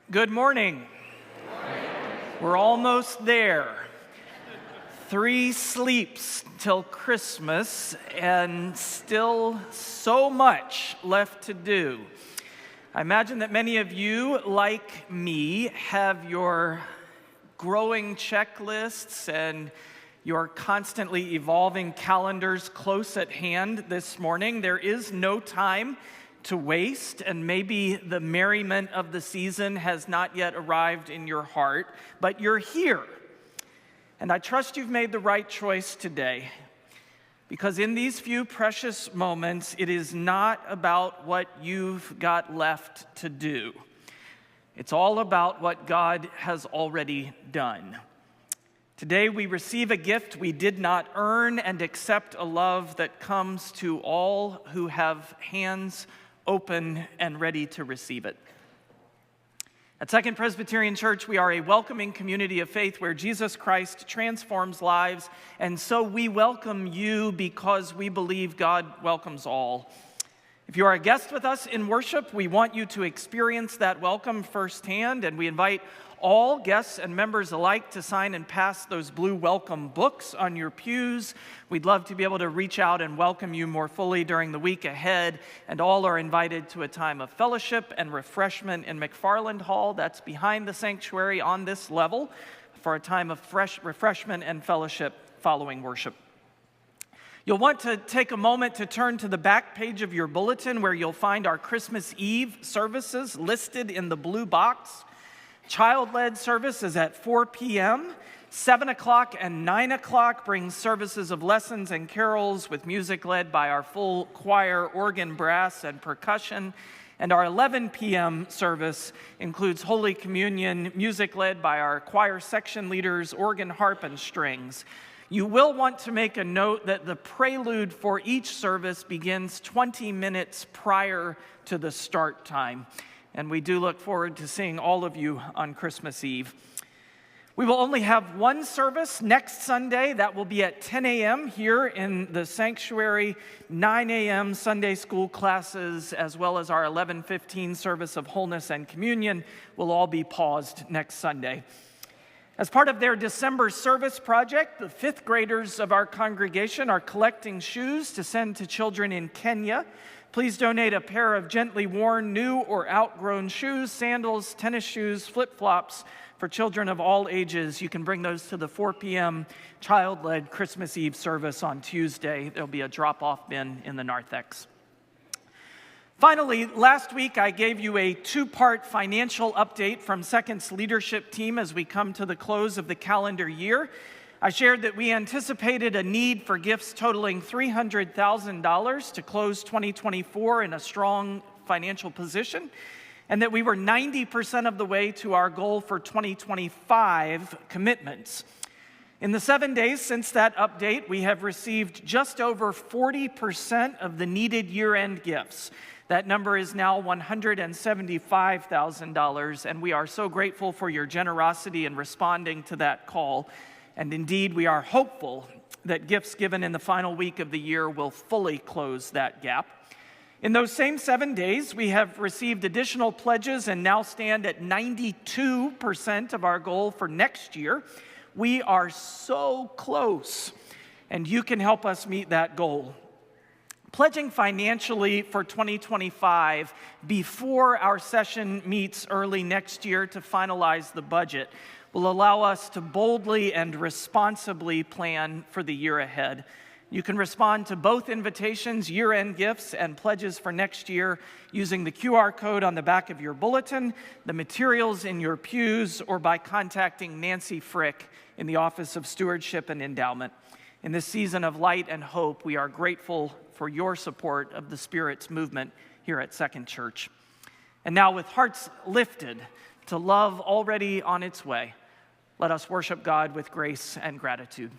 Good morning. We're almost there. 3 sleeps till Christmas and still so much left to do. I imagine that many of you, like me, have your growing checklists and your constantly evolving calendars close at hand this morning. There is no time to waste, and maybe the merriment of the season has not yet arrived in your heart, but you're here. And I trust you've made the right choice today, because in these few precious moments, it is not about what you've got left to do. It's all about what God has already done. Today we receive a gift we did not earn and accept a love that comes to all who have hands open and ready to receive it. At Second Presbyterian Church, we are a welcoming community of faith where Jesus Christ transforms lives, and so we welcome you because we believe God welcomes all. If you are a guest with us in worship, we want you to experience that welcome firsthand, and we invite all guests and members alike to sign and pass those blue welcome books on your pews. We'd love to be able to reach out and welcome you more fully during the week ahead, and all are invited to a time of fellowship and refreshment in McFarland Hall. That's behind the sanctuary on this level for a time of fresh refreshment and fellowship following worship. You'll want to take a moment to turn to the back page of your bulletin where you'll find our Christmas Eve services listed in the blue box. Child-led service is at 4 p.m. 7 o'clock and 9 o'clock brings services of lessons and carols with music led by our full choir, organ, brass, and percussion. And our 11 p.m. service includes Holy Communion, music led by our choir section leaders, organ, harp, and strings. You will want to make a note that the prelude for each service begins 20 minutes prior to the start time. And we do look forward to seeing all of you on Christmas Eve. We will only have one service next Sunday. That will be at 10 a.m. here in the sanctuary. 9 a.m. Sunday school classes, as well as our 11:15 service of wholeness and communion, will all be paused next Sunday. As part of their December service project, the 5th graders of our congregation are collecting shoes to send to children in Kenya. Please donate a pair of gently worn, new or outgrown shoes, sandals, tennis shoes, flip-flops for children of all ages. You can bring those to the 4 p.m. child-led Christmas Eve service on Tuesday. There'll be a drop-off bin in the narthex. Finally, last week I gave you a 2-part financial update from Second's leadership team as we come to the close of the calendar year. I shared that we anticipated a need for gifts totaling $300,000 to close 2024 in a strong financial position, and that we were 90% of the way to our goal for 2025 commitments. In the 7 days since that update, we have received just over 40% of the needed year-end gifts. That number is now $175,000, and we are so grateful for your generosity in responding to that call. And indeed, we are hopeful that gifts given in the final week of the year will fully close that gap. In those same 7 days, we have received additional pledges and now stand at 92% of our goal for next year. We are so close, and you can help us meet that goal. Pledging financially for 2025 before our session meets early next year to finalize the budget will allow us to boldly and responsibly plan for the year ahead. You can respond to both invitations, year-end gifts, and pledges for next year using the QR code on the back of your bulletin, the materials in your pews, or by contacting Nancy Frick in the Office of Stewardship and Endowment. In this season of light and hope, we are grateful for your support of the Spirit's movement here at Second Church. And now, with hearts lifted to love already on its way, let us worship God with grace and gratitude.